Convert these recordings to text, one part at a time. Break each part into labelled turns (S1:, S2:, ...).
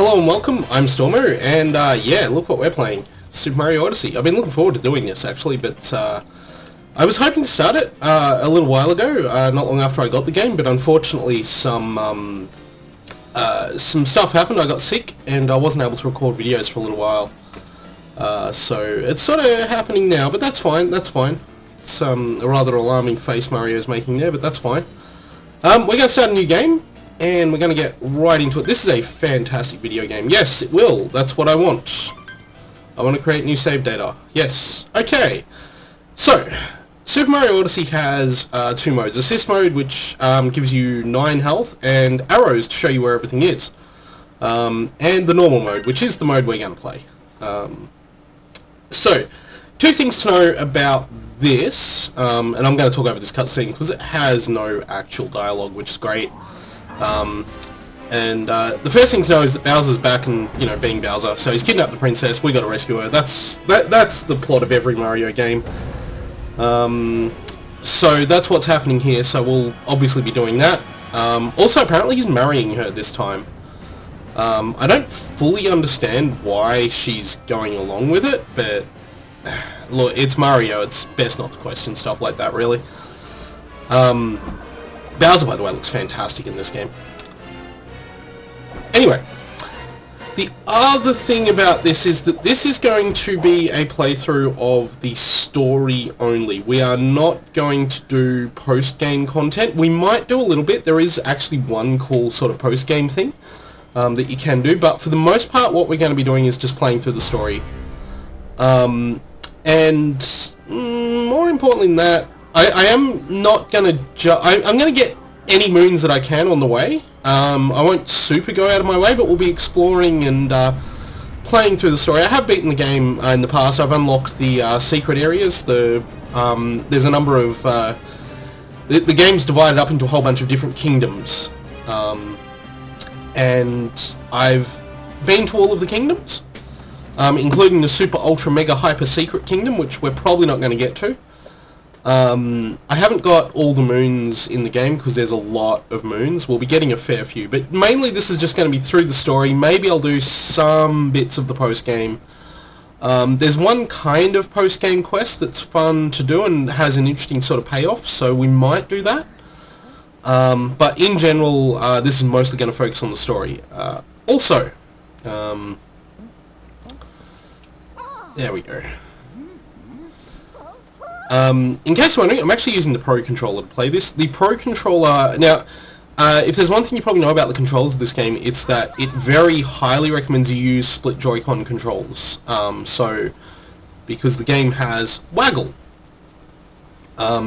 S1: Hello and welcome, I'm Stormo, and yeah, look what we're playing. Super Mario Odyssey. I've been looking forward to doing this actually, but I was hoping to start it a little while ago, not long after I got the game, but unfortunately some stuff happened. I got sick and I wasn't able to record videos for a little while. So it's sort of happening now, but that's fine, that's fine. It's a rather alarming face Mario's making there, but that's fine. We're going to start a new game, and we're going to get right into it. This is a fantastic video game. Yes, it will. That's what I want. I want to create new save data. Yes. Okay. So, Super Mario Odyssey has two modes. Assist mode, which gives you 9 health, and arrows to show you where everything is. And the normal mode, which is the mode we're going to play. So, two things to know about this, and I'm going to talk over this cutscene because it has no actual dialogue, which is great. The first thing to know is that Bowser's back, and you know, being Bowser, so he's kidnapped the princess. We got to rescue her. That's the plot of every Mario game. So that's what's happening here. So we'll obviously be doing that. Also, apparently he's marrying her this time. I don't fully understand why she's going along with it, but look, it's Mario. It's best not to question stuff like that, really. Bowser, by the way, looks fantastic in this game. Anyway, the other thing about this is that this is going to be a playthrough of the story only. We are not going to do post-game content. We might do a little bit. There is actually one cool sort of post-game thing that you can do, but for the most part, what we're going to be doing is just playing through the story. And more importantly than that, I am not going to I'm going to get any moons that I can on the way. I won't super go out of my way, but we'll be exploring and playing through the story. I have beaten the game in the past. I've unlocked the secret areas. There's a number of... the game's divided up into a whole bunch of different kingdoms. And I've been to all of the kingdoms, including the super ultra mega hyper secret kingdom, which we're probably not going to get to. I haven't got all the moons in the game because there's a lot of moons. We'll be getting a fair few, but mainly this is just going to be through the story. Maybe I'll do some bits of the post-game. There's one kind of post-game quest that's fun to do and has an interesting sort of payoff, so we might do that. But in general, this is mostly going to focus on the story. Also, there we go. In case you're wondering, I'm actually using the Pro Controller to play this. The Pro Controller... Now, if there's one thing you probably know about the controls of this game, it's that it very highly recommends you use split Joy-Con controls. Because the game has waggle.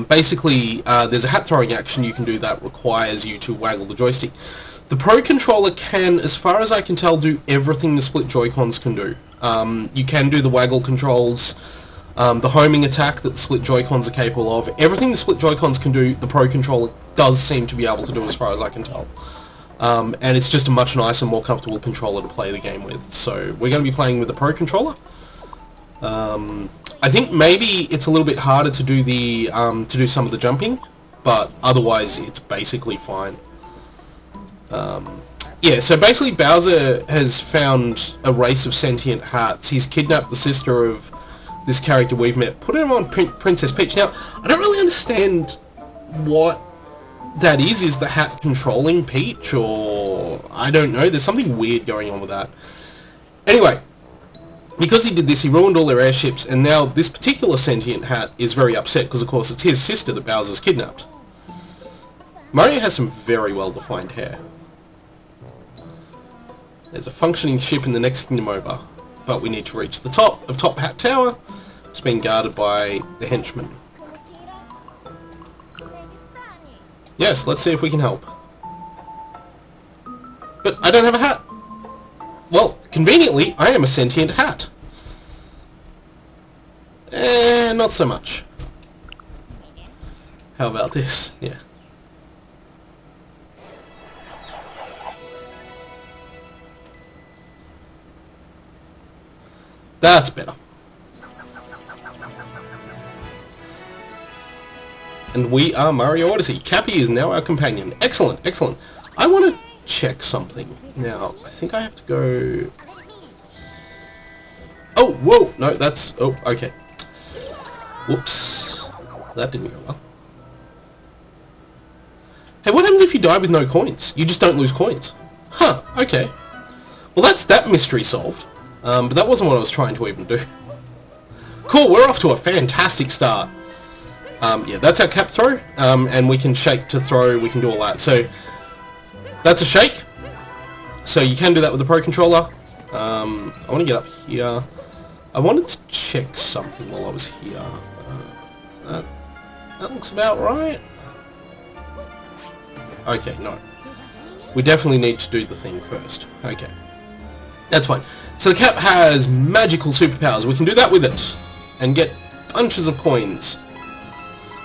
S1: Basically, there's a hat-throwing action you can do that requires you to waggle the joystick. The Pro Controller can, as far as I can tell, do everything the split Joy-Cons can do. You can do the waggle controls... the homing attack that the split Joy-Cons are capable of. Everything the split Joy-Cons can do, the Pro Controller does seem to be able to do as far as I can tell. And it's just a much nicer, more comfortable controller to play the game with. So we're going to be playing with the Pro Controller. I think maybe it's a little bit harder to do the to do some of the jumping, but otherwise it's basically fine. Yeah, so basically Bowser has found a race of sentient hats. He's kidnapped the sister of this character we've met, put him on Princess Peach. Now, I don't really understand what that is. Is the hat controlling Peach, or... I don't know, there's something weird going on with that. Anyway, because he did this, he ruined all their airships, and now this particular sentient hat is very upset, because of course it's his sister that Bowser's kidnapped. Mario has some very well-defined hair. There's a functioning ship in the next kingdom over. But we need to reach the top of Top Hat Tower. It's being guarded by the henchmen. Yes, let's see if we can help. But I don't have a hat. Well, conveniently, I am a sentient hat. Not so much. How about this? Yeah. That's better. And we are Mario Odyssey. Cappy is now our companion. Excellent, excellent. I want to check something. Now, I think I have to go... Oh, whoa! No, that's... Oh, okay. Whoops. That didn't go well. Hey, what happens if you die with no coins? You just don't lose coins. Huh, okay. Well, that's that mystery solved. But that wasn't what I was trying to even do. Cool, we're off to a fantastic start. Yeah, that's our cap throw. And we can shake to throw, we can do all that. So, that's a shake. So you can do that with the Pro Controller. I want to get up here. I wanted to check something while I was here. That looks about right. Okay, no. We definitely need to do the thing first. Okay. That's fine. So the cap has magical superpowers. We can do that with it. And get bunches of coins.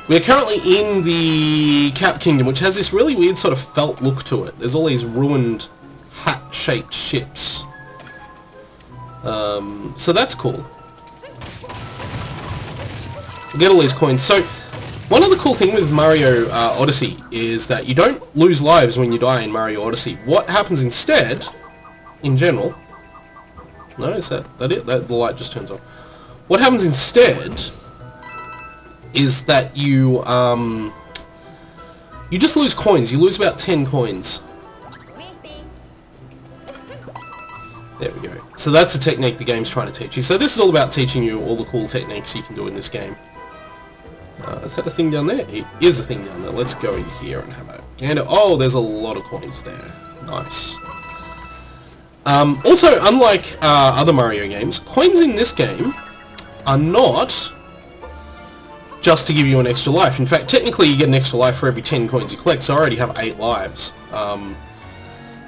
S1: We are currently in the Cap Kingdom, which has this really weird sort of felt look to it. There's all these ruined hat-shaped ships. So that's cool. We'll get all these coins. So, one other cool thing with Mario Odyssey is that you don't lose lives when you die in Mario Odyssey. What happens instead, in general... No, is that it? The light just turns on. What happens instead is that you just lose coins. You lose about 10 coins. There we go. So that's a technique the game's trying to teach you. So this is all about teaching you all the cool techniques you can do in this game. Is that a thing down there? It is a thing down there. Let's go in here and have a gander. Oh, there's a lot of coins there. Nice. Also, unlike other Mario games, coins in this game are not just to give you an extra life. In fact, technically you get an extra life for every 10 coins you collect, so I already have 8 lives.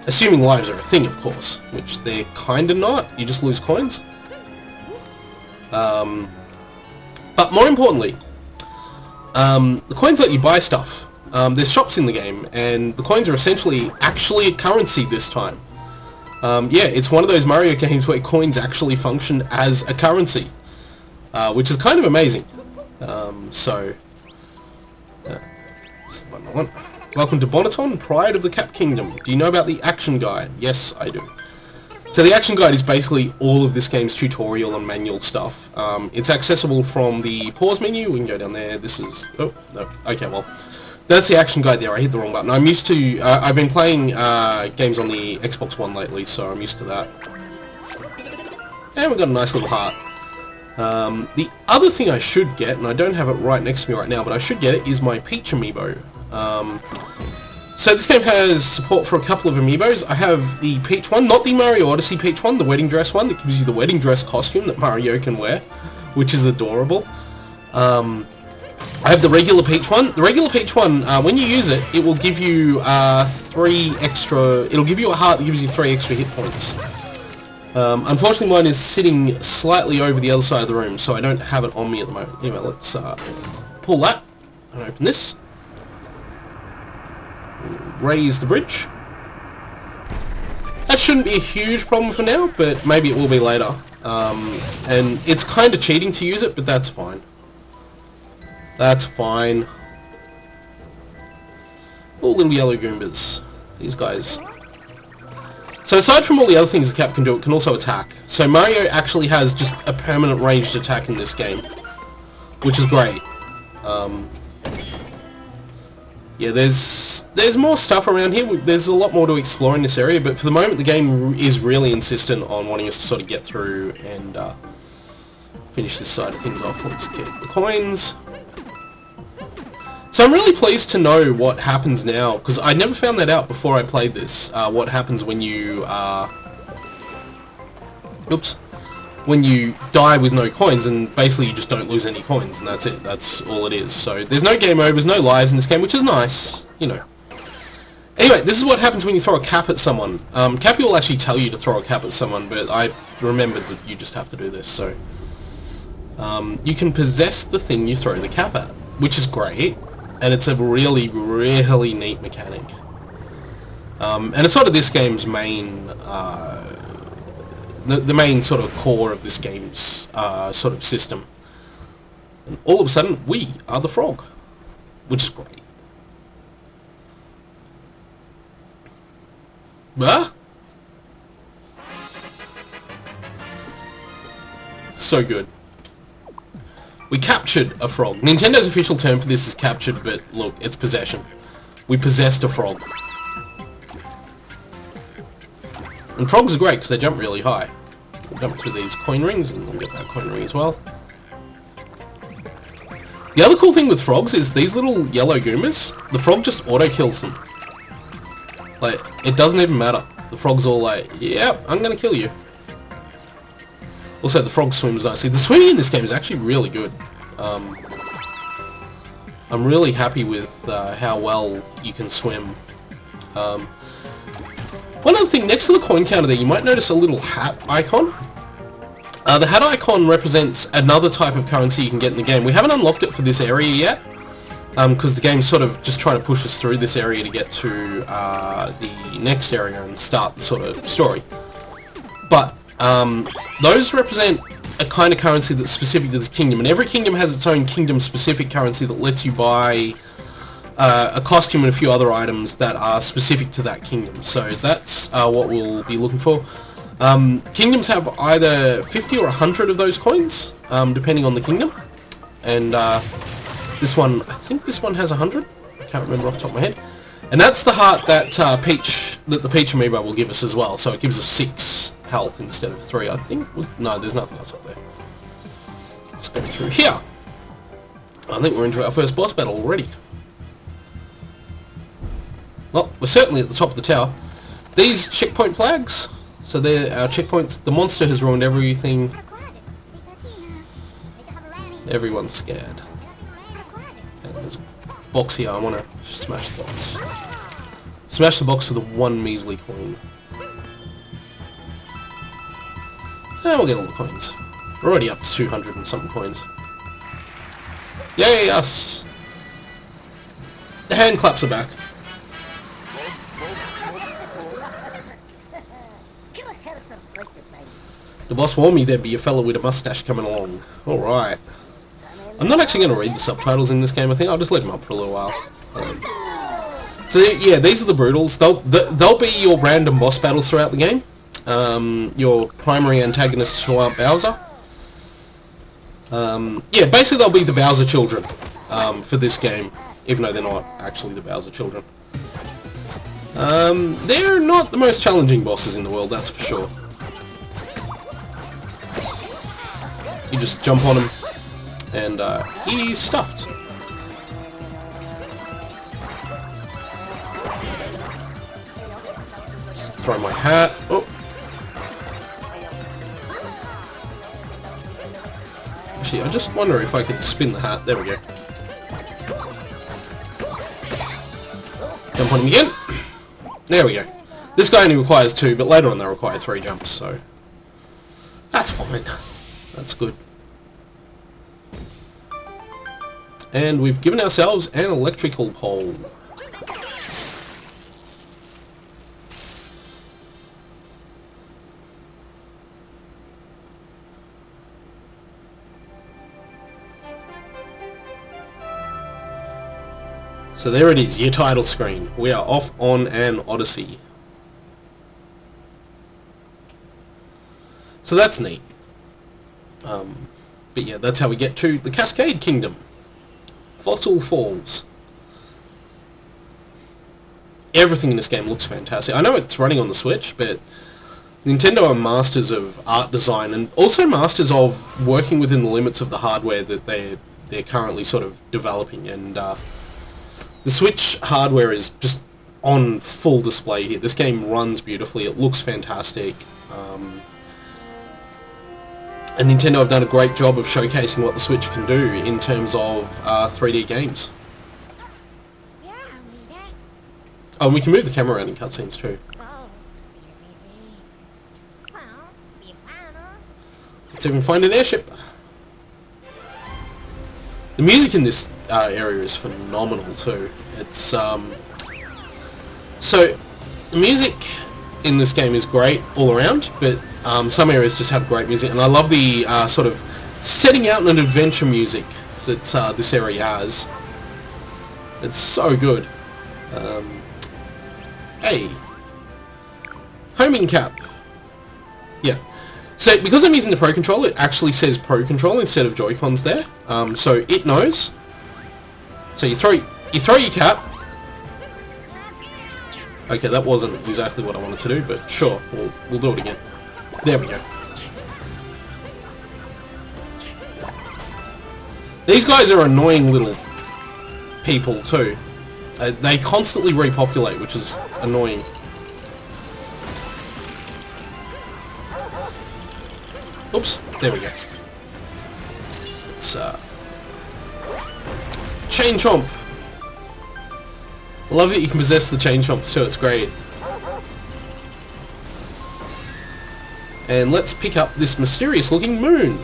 S1: Assuming lives are a thing, of course, which they're kinda not. You just lose coins. But more importantly, the coins let you buy stuff. There's shops in the game, and the coins are essentially actually a currency this time. Yeah, it's one of those Mario games where coins actually function as a currency, which is kind of amazing. That's the one I want. Welcome to Bonneton, Pride of the Cap Kingdom. Do you know about the action guide? Yes, I do. So the action guide is basically all of this game's tutorial and manual stuff. It's accessible from the pause menu. We can go down there. This is... Oh, no. Okay, well, that's the action guide there. I hit the wrong button. I'm used to... I've been playing games on the Xbox One lately, so I'm used to that. And we've got a nice little heart. The other thing I should get, and I don't have it right next to me right now, but I should get it, is my Peach amiibo. So this game has support for a couple of amiibos. I have the Peach one, not the Mario Odyssey Peach one, the wedding dress one that gives you the wedding dress costume that Mario can wear, which is adorable. I have the regular Peach one. The regular Peach one, when you use it, it will give you it'll give you a heart that gives you 3 extra hit points. Unfortunately mine is sitting slightly over the other side of the room, so I don't have it on me at the moment. Anyway, let's pull that and open this. Raise the bridge. That shouldn't be a huge problem for now, but maybe it will be later. And it's kind of cheating to use it, but that's fine. That's fine. Oh, little yellow Goombas. These guys. So aside from all the other things the cap can do, it can also attack. So Mario actually has just a permanent ranged attack in this game, which is great. Yeah, there's more stuff around here. There's a lot more to explore in this area, but for the moment the game is really insistent on wanting us to sort of get through and finish this side of things off. Let's get the coins. So I'm really pleased to know what happens now, because I never found that out before I played this, what happens when you, when you die with no coins, and basically you just don't lose any coins, and that's it, that's all it is. So there's no game overs, no lives in this game, which is nice, you know. Anyway, this is what happens when you throw a cap at someone. Cappy will actually tell you to throw a cap at someone, but I remembered that you just have to do this, so... you can possess the thing you throw the cap at, which is great. And it's a really, really neat mechanic. And it's sort of this game's main, the main sort of core of this game's sort of system. And all of a sudden, we are the frog, which is great. Ah! So good. We captured a frog. Nintendo's official term for this is captured, but look, it's possession. We possessed a frog. And frogs are great because they jump really high. We'll jump through these coin rings and we'll get that coin ring as well. The other cool thing with frogs is these little yellow goombas, the frog just auto-kills them. Like, it doesn't even matter. The frog's all like, yep, I'm gonna kill you. Also, the frog swims nicely. The swimming in this game is actually really good. I'm really happy with how well you can swim. One other thing, next to the coin counter there, you might notice a little hat icon. The hat icon represents another type of currency you can get in the game. We haven't unlocked it for this area yet, because the game's sort of just trying to push us through this area to get to the next area and start the sort of story. But those represent a kind of currency that's specific to this kingdom, and every kingdom has its own kingdom-specific currency that lets you buy a costume and a few other items that are specific to that kingdom. So that's what we'll be looking for. Kingdoms have either 50 or 100 of those coins, depending on the kingdom. And this one, I think this one has 100. I can't remember off the top of my head. And that's the heart that the Peach amiibo will give us as well. So it gives us 6 health instead of 3. I think. No, there's nothing else up there. Let's go through here. I think we're into our first boss battle already. Well, we're certainly at the top of the tower. These checkpoint flags, so they're our checkpoints. The monster has ruined everything. Everyone's scared. And there's a box here. I want to smash the box. Smash the box for the 1 measly coin. And we'll get all the coins. We're already up to 200 and something coins. Yay, us! The hand claps are back. The boss warned me there'd be a fellow with a mustache coming along. Alright. I'm not actually going to read the subtitles in this game, I think. I'll just leave them up for a little while. So yeah, these are the Brutals. They'll be your random boss battles throughout the game. Your primary antagonists who aren't Bowser. Yeah, basically they'll be the Bowser children for this game, even though they're not actually the Bowser children. They're not the most challenging bosses in the world, that's for sure. You just jump on him, and he's stuffed. Just throw my hat. Oh. Actually, I just wonder if I could spin the hat. There we go. Jump on him again. There we go. This guy only requires 2, but later on they'll require 3 jumps, so that's fine. That's good. And we've given ourselves an electrical pole. So there it is, your title screen. We are off on an Odyssey. So that's neat. But yeah, that's how we get to the Cascade Kingdom. Fossil Falls. Everything in this game looks fantastic. I know it's running on the Switch, but Nintendo are masters of art design and also masters of working within the limits of the hardware that they're currently sort of developing. And the Switch hardware is just on full display here. This game runs beautifully. It looks fantastic. And Nintendo have done a great job of showcasing what the Switch can do in terms of 3D games. Oh, and we can move the camera around in cutscenes too. Let's even find an airship. The music in this area is phenomenal too. It's so the music in this game is great all around, but some areas just have great music, and I love the sort of setting out an adventure music that this area has. It's so good. Hey, Homing cap. Yeah. So because I'm using the Pro Controller, it actually says Pro Controller instead of Joy-Cons there. So it knows. So you throw your cap. Okay, that wasn't exactly what I wanted to do, but sure, we'll do it again. There we go. These guys are annoying little people too. They constantly repopulate, which is annoying. Oops, there we go. It's Chain Chomp. I love that you can possess the Chain Chomps too, it's great. And let's pick up this mysterious looking moon.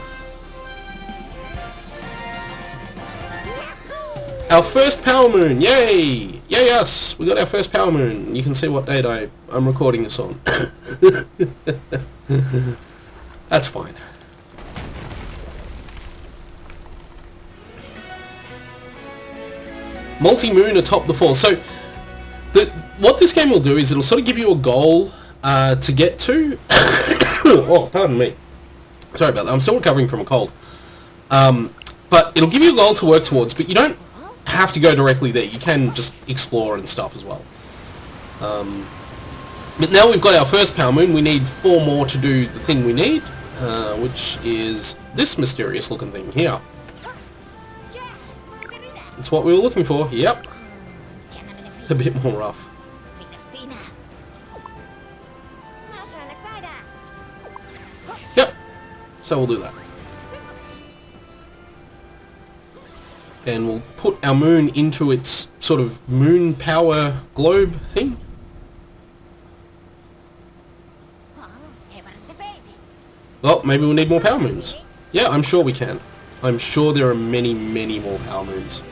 S1: Our first power moon, yay! Yay us! We got our first power moon. You can see what date I'm recording this on. That's fine. Multi-moon atop the fall. So, what this game will do is it'll sort of give you a goal to get to. Oh, pardon me. Sorry about that. I'm still recovering from a cold. But it'll give you a goal to work towards, but you don't have to go directly there. You can just explore and stuff as well. But now we've got our first power moon. We need 4 more to do the thing we need, which is this mysterious looking thing here. It's what we were looking for. Yep. A bit more rough. Yep. So we'll do that. And we'll put our moon into its sort of moon power globe thing. Well, maybe we'll need more power moons. Yeah, I'm sure we can. I'm sure there are many, many more power moons.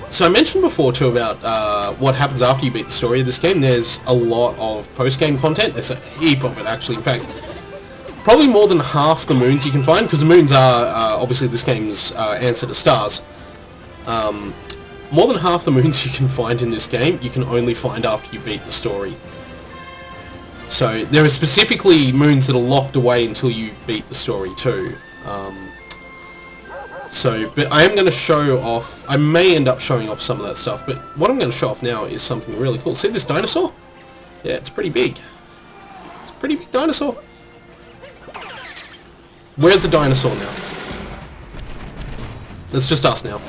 S1: So I mentioned before too about what happens after you beat the story of this game. There's a lot of post-game content. There's a heap of it actually. In fact, probably more than half the moons you can find, because the moons are obviously this game's answer to stars. More than half the moons you can find in this game, you can only find after you beat the story. So there are specifically moons that are locked away until you beat the story too. But I am going to show off, I may end up showing off some of that stuff, but what I'm going to show off now is something really cool. See this dinosaur? Yeah, it's pretty big. It's a pretty big dinosaur. We're the dinosaur now. It's just us now.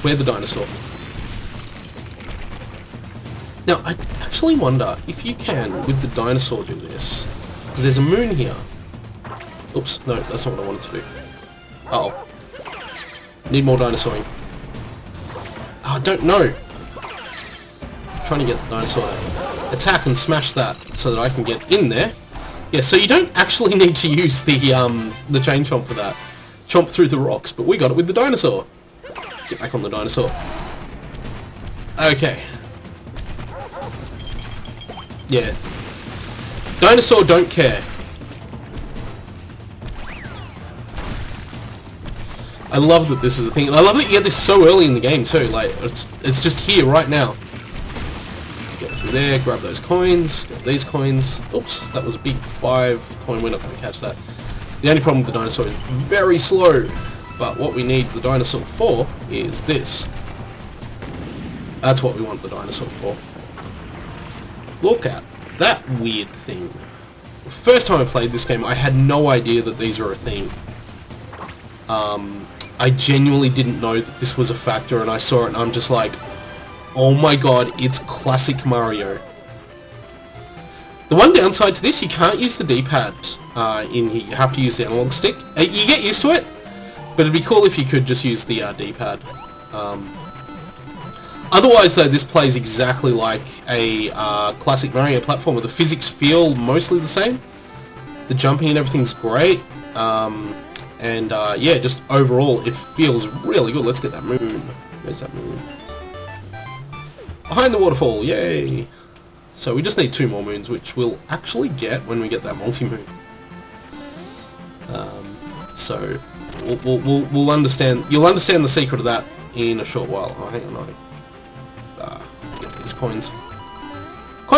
S1: We're the dinosaur. Now, I actually wonder if you can, with the dinosaur, do this. Because there's a moon here. Oops, no, that's not what I wanted to do. Uh-oh. Need more dinosauring. Oh, I don't know. I'm trying to get the dinosaur out. Attack and smash that so that I can get in there. Yeah, so you don't actually need to use the chain chomp for that. Chomp through the rocks, but we got it with the dinosaur. Get back on the dinosaur. Okay. Yeah. Dinosaur don't care. I love that this is a thing. And I love that you get this so early in the game too. Like, it's just here right now. Let's get through there, grab those coins, grab these coins. Oops, that was a big 5 coin. We're not going to catch that. The only problem with the dinosaur is very slow. But what we need the dinosaur for is this. That's what we want the dinosaur for. Look at that weird thing. The first time I played this game, I had no idea that these are a thing. I genuinely didn't know that this was a factor, and I saw it and I'm just like, oh my god, it's classic Mario. The one downside to this, you can't use the D-pad in here. You have to use the analog stick. You get used to it, but it'd be cool if you could just use the D-pad. Otherwise, though, this plays exactly like a classic Mario platformer. The physics feel mostly the same. The jumping and everything's great. Yeah, just overall, it feels really good. Let's get that moon. Where's that moon? Behind the waterfall, yay! So we just need 2 more moons, which we'll actually get when we get that multi-moon. So we'll understand. You'll understand the secret of that in a short while. Oh, hang on, get these coins.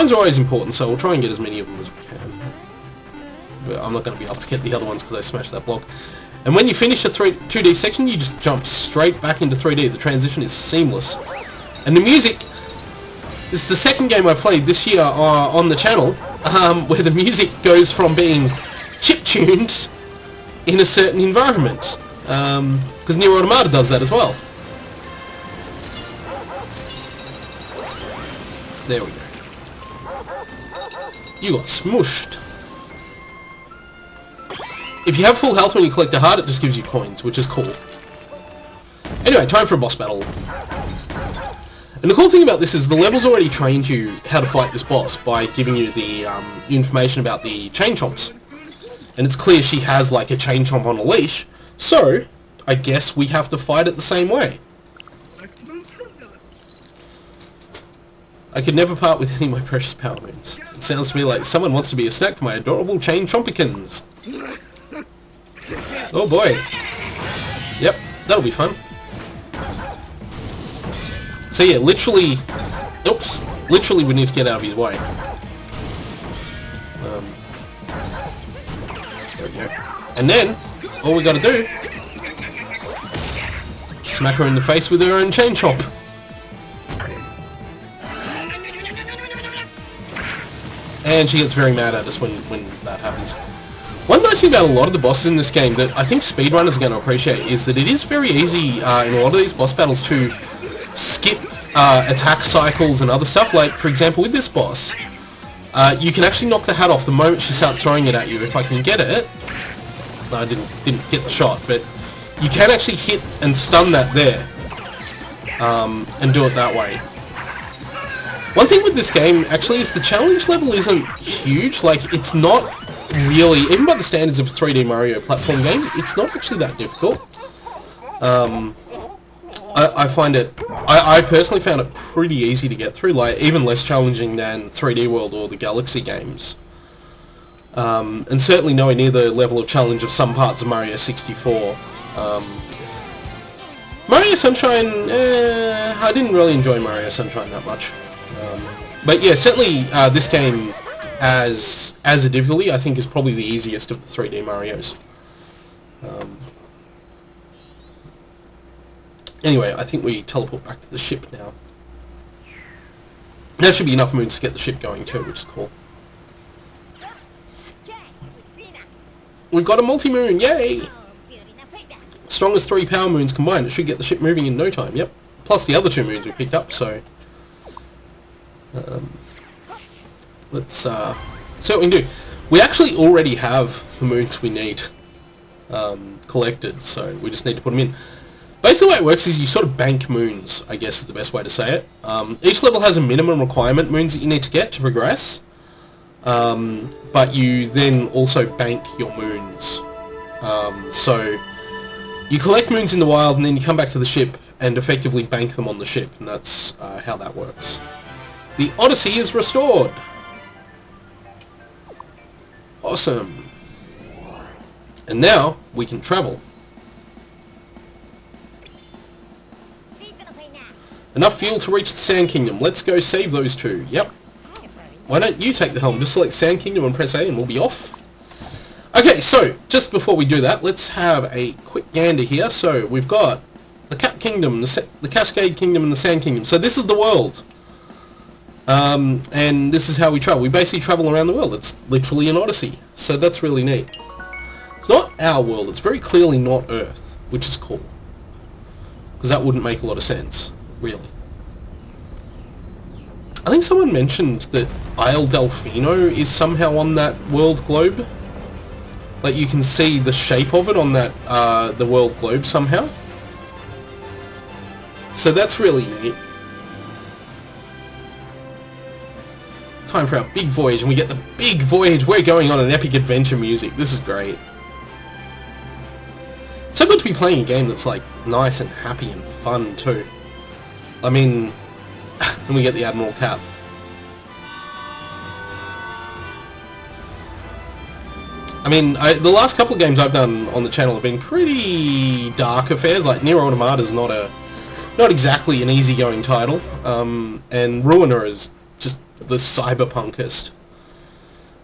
S1: coins are always important, so we'll try and get as many of them as we can. But I'm not going to be able to get the other ones because I smashed that block. And when you finish a 2D section, you just jump straight back into 3D. The transition is seamless. And the music, this is the second game I played this year on the channel, where the music goes from being chip-tuned in a certain environment. Because Nier Automata does that as well. There we go. You got smushed. If you have full health when you collect a heart, it just gives you coins, which is cool. Anyway, time for a boss battle. And the cool thing about this is the level's already trained you how to fight this boss by giving you the information about the chain chomps. And it's clear she has like a chain chomp on a leash, so I guess we have to fight it the same way. I could never part with any of my precious power moons. It sounds to me like someone wants to be a snack for my adorable chain chompikins. Oh boy. Yep, that'll be fun. So yeah, literally... Oops. Literally we need to get out of his way. There we go. And then, all we gotta do... Smack her in the face with her own chain chomp. And she gets very mad at us when that happens. One nice thing about a lot of the bosses in this game that I think speedrunners are going to appreciate is that it is very easy in a lot of these boss battles to skip attack cycles and other stuff. Like, for example, with this boss, you can actually knock the hat off the moment she starts throwing it at you. If I can get it... No, I didn't get the shot, but you can actually hit and stun that there. And do it that way. One thing with this game, actually, is the challenge level isn't huge. Like, it's not really, even by the standards of a 3D Mario platform game, it's not actually that difficult. I find it, I personally found it pretty easy to get through, like, even less challenging than 3D World or the Galaxy games. And certainly nowhere near the level of challenge of some parts of Mario 64. Mario Sunshine, I didn't really enjoy Mario Sunshine that much. But yeah, certainly this game, as a difficulty, I think is probably the easiest of the 3D Marios. Anyway, I think we teleport back to the ship now. There should be enough moons to get the ship going too, which is cool. We've got a multi-moon, yay! Strongest 3 power moons combined, it should get the ship moving in no time, yep. Plus the other 2 moons we picked up, so... let's see what we can do. We actually already have the moons we need collected, so we just need to put them in. Basically the way it works is you sort of bank moons, I guess is the best way to say it. Each level has a minimum requirement moons that you need to get to progress, but you then also bank your moons. So you collect moons in the wild and then you come back to the ship and effectively bank them on the ship, and that's how that works. The Odyssey is restored! Awesome! And now, we can travel. Enough fuel to reach the Sand Kingdom. Let's go save those 2. Yep. Why don't you take the helm? Just select Sand Kingdom and press A and we'll be off. Okay, so, just before we do that, let's have a quick gander here. So, we've got the Cat Kingdom, the Cascade Kingdom, and the Sand Kingdom. So this is the world. And this is how we travel. We basically travel around the world. It's literally an Odyssey. So that's really neat. It's not our world. It's very clearly not Earth, which is cool. Because that wouldn't make a lot of sense, really. I think someone mentioned that Isle Delfino is somehow on that world globe. Like, you can see the shape of it on that, the world globe somehow. So that's really neat. Time for our big voyage, and we get the big voyage. We're going on an epic adventure music. This is great. It's so good to be playing a game that's like nice and happy and fun too. I mean, and we get the Admiral Cap. I mean, the last couple of games I've done on the channel have been pretty dark affairs. Like Nier Automata is not exactly an easygoing title, and Ruiner is just the cyberpunkist.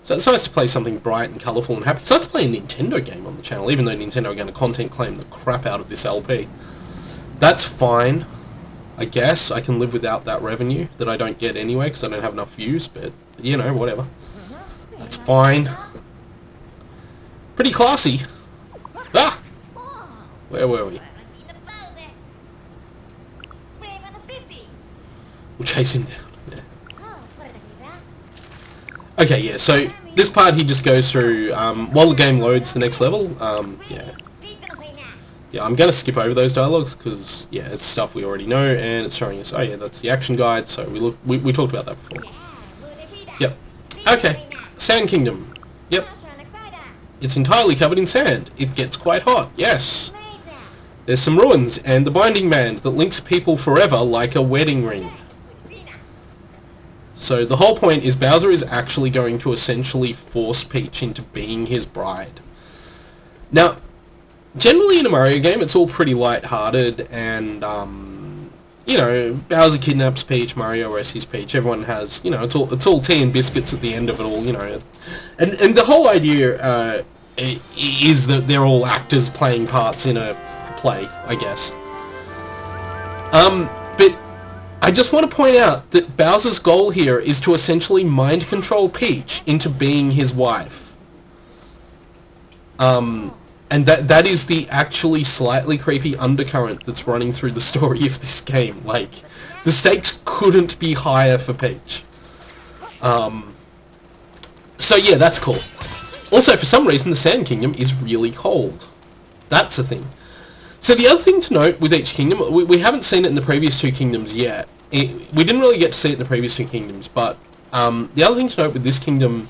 S1: So it's nice to play something bright and colourful and happy. It's nice to play a Nintendo game on the channel, even though Nintendo are going to content claim the crap out of this LP. That's fine, I guess. I can live without that revenue that I don't get anyway because I don't have enough views, but, you know, whatever. That's fine. Pretty classy. Ah! Where were we? We'll chase him down. Yeah. Okay, yeah, so this part he just goes through, while the game loads the next level, yeah. Yeah, I'm going to skip over those dialogues, because, yeah, it's stuff we already know, and it's showing us, oh yeah, that's the action guide, so we talked about that before. Yep. Okay, Sand Kingdom. Yep. It's entirely covered in sand. It gets quite hot, yes. There's some ruins, and the binding band that links people forever like a wedding ring. So the whole point is Bowser is actually going to essentially force Peach into being his bride. Now, generally in a Mario game, it's all pretty light-hearted, and, you know, Bowser kidnaps Peach, Mario rescues Peach, everyone has, you know, it's all tea and biscuits at the end of it all, you know. And the whole idea is that they're all actors playing parts in a play, I guess. But I just want to point out that Bowser's goal here is to essentially mind control Peach into being his wife. And that is the actually slightly creepy undercurrent that's running through the story of this game. Like, the stakes couldn't be higher for Peach. So yeah, that's cool. Also, for some reason, the Sand Kingdom is really cold. That's a thing. So the other thing to note with each kingdom, we haven't seen it in the previous two kingdoms yet. We didn't really get to see it in the previous two kingdoms, but the other thing to note with this kingdom,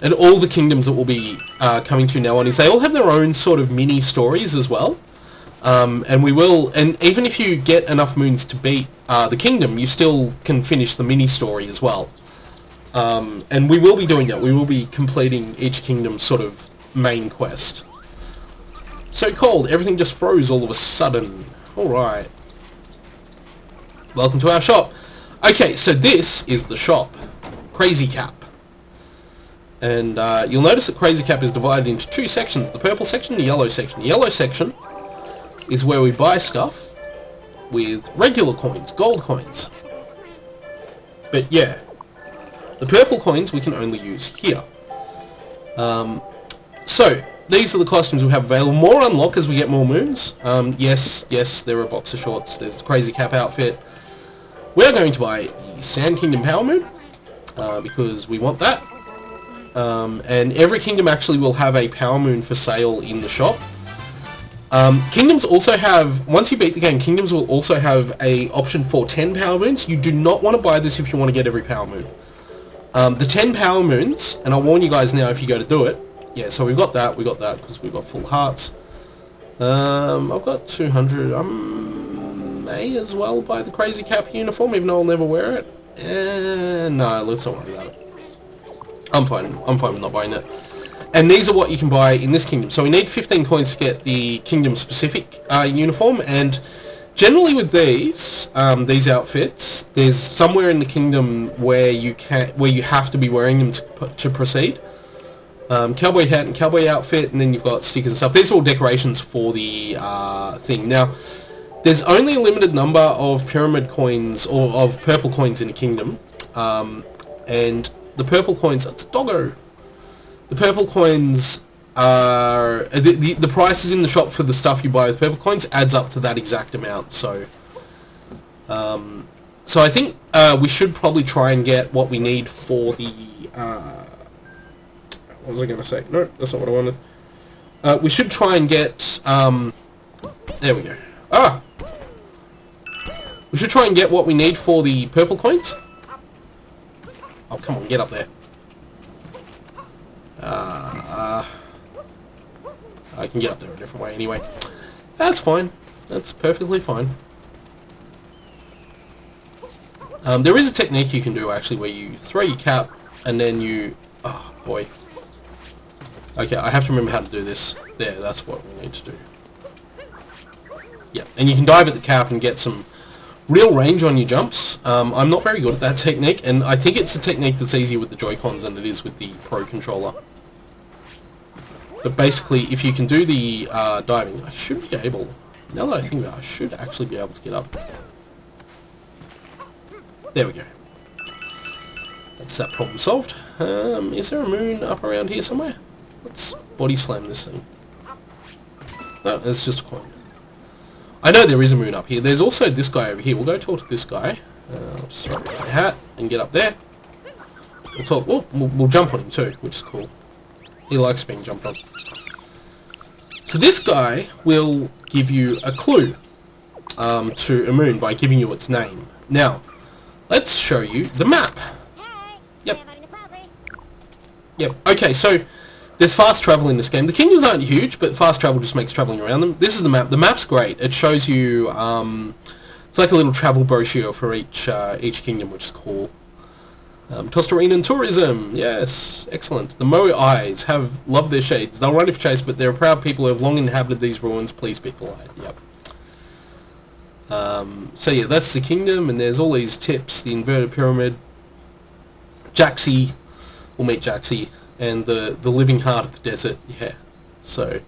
S1: and all the kingdoms that we'll be coming to now on, is they all have their own sort of mini stories as well. And even if you get enough moons to beat the kingdom, you still can finish the mini story as well. And we will be doing that. We will be completing each kingdom's sort of main quest. So cold, everything just froze all of a sudden. Alright. Welcome to our shop. Okay, so this is the shop. Crazy Cap. And you'll notice that Crazy Cap is divided into two sections. The purple section and the yellow section. The yellow section is where we buy stuff with regular coins, gold coins. But yeah, the purple coins we can only use here. So, these are the costumes we have available. More unlock as we get more moons. Yes, there are boxer shorts. There's the Crazy Cap outfit. We're going to buy the Sand Kingdom Power Moon, because we want that. And every kingdom actually will have a Power Moon for sale in the shop. Kingdoms also have, once you beat the game, kingdoms will also have a option for 10 Power Moons. You do not want to buy this if you want to get every Power Moon. The 10 Power Moons, and I'll warn you guys now if you go to do it. Yeah, so we've got that because we've got full hearts. I've got 200. I may as well buy the Crazy Cap uniform, even though I'll never wear it. No, let's not worry about it. I'm fine with not buying it. And these are what you can buy in this kingdom. So we need 15 coins to get the kingdom-specific uniform, and generally with these outfits, there's somewhere in the kingdom where you have to be wearing them to proceed. Cowboy hat and cowboy outfit, and then you've got stickers and stuff. These are all decorations for the thing. Now, there's only a limited number of pyramid coins, or of purple coins in a kingdom, and the purple coins, that's doggo. The purple coins are, the prices in the shop for the stuff you buy with purple coins adds up to that exact amount, so I think we should probably try and get what we need for the, what was I going to say? No, that's not what I wanted. We should try and get, there we go. We should try and get what we need for the purple coins. Oh, come on, get up there. I can get up there a different way anyway. That's fine. That's perfectly fine. There is a technique you can do, actually, where you throw your cap, and then you... Oh, boy. Okay, I have to remember how to do this. There, that's what we need to do. Yeah, and you can dive at the cap and get some real range on your jumps. I'm not very good at that technique, and I think it's a technique that's easier with the Joy-Cons than it is with the Pro Controller. But basically, if you can do the diving, I should be able, now that I think about it, I should actually be able to get up. There we go. That's that problem solved. Is there a moon up around here somewhere? Let's body slam this thing. No, it's just a coin. I know there is a moon up here. There's also this guy over here. We'll go talk to this guy. I'll just throw my hat and get up there. We'll talk. Oh, we'll jump on him too, which is cool. He likes being jumped on. So this guy will give you a clue to a moon by giving you its name. Now, let's show you the map. Yep. Yep. Okay, so there's fast travel in this game. The kingdoms aren't huge, but fast travel just makes traveling around them. This is the map. The map's great. It shows you, it's like a little travel brochure for each kingdom, which is cool. Tostarine tourism, yes, excellent. The Moais have loved their shades. They'll run if chased, but they're proud people who have long inhabited these ruins. Please be polite. Yep. So yeah, that's the kingdom, and there's all these tips. The inverted pyramid, Jaxi, we'll meet Jaxi, and the living heart of the desert. Yeah, so.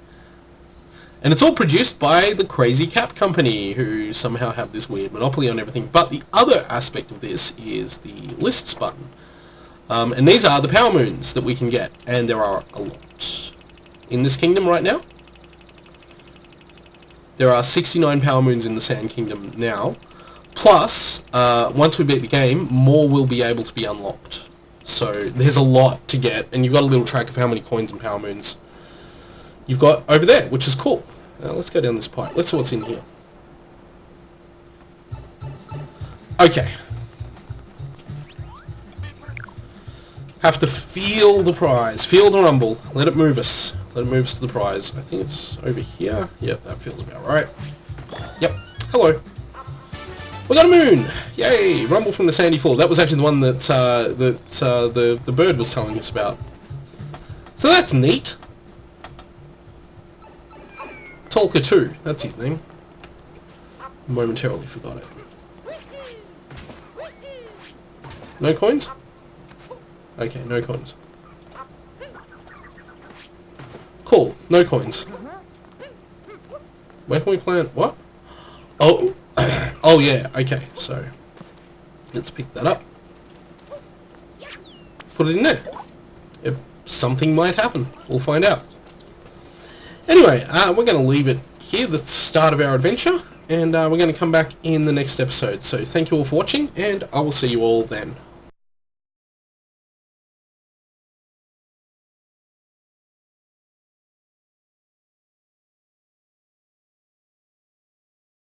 S1: And it's all produced by the Crazy Cap Company, who somehow have this weird monopoly on everything. But the other aspect of this is the lists button. And these are the power moons that we can get. And there are a lot in this kingdom right now. There are 69 power moons in the Sand Kingdom now. Plus, once we beat the game, more will be able to be unlocked. So there's a lot to get. And you've got a little track of how many coins and power moons you've got over there, which is cool. Let's go down this pipe. Let's see what's in here. Okay. Have to feel the prize. Feel the rumble. Let it move us. Let it move us to the prize. I think it's over here. Yep, that feels about right. Yep. Hello. We got a moon! Yay! Rumble from the sandy floor. That was actually the one that the bird was telling us about. So that's neat. Tolka 2, that's his name. Momentarily forgot it. No coins? Okay, no coins. Cool, no coins. Where can we plant? What? Oh, oh yeah, okay, so let's pick that up. Put it in there. If something might happen, we'll find out. Anyway, we're going to leave it here, the start of our adventure, and we're going to come back in the next episode. So thank you all for watching, and I will see you all then.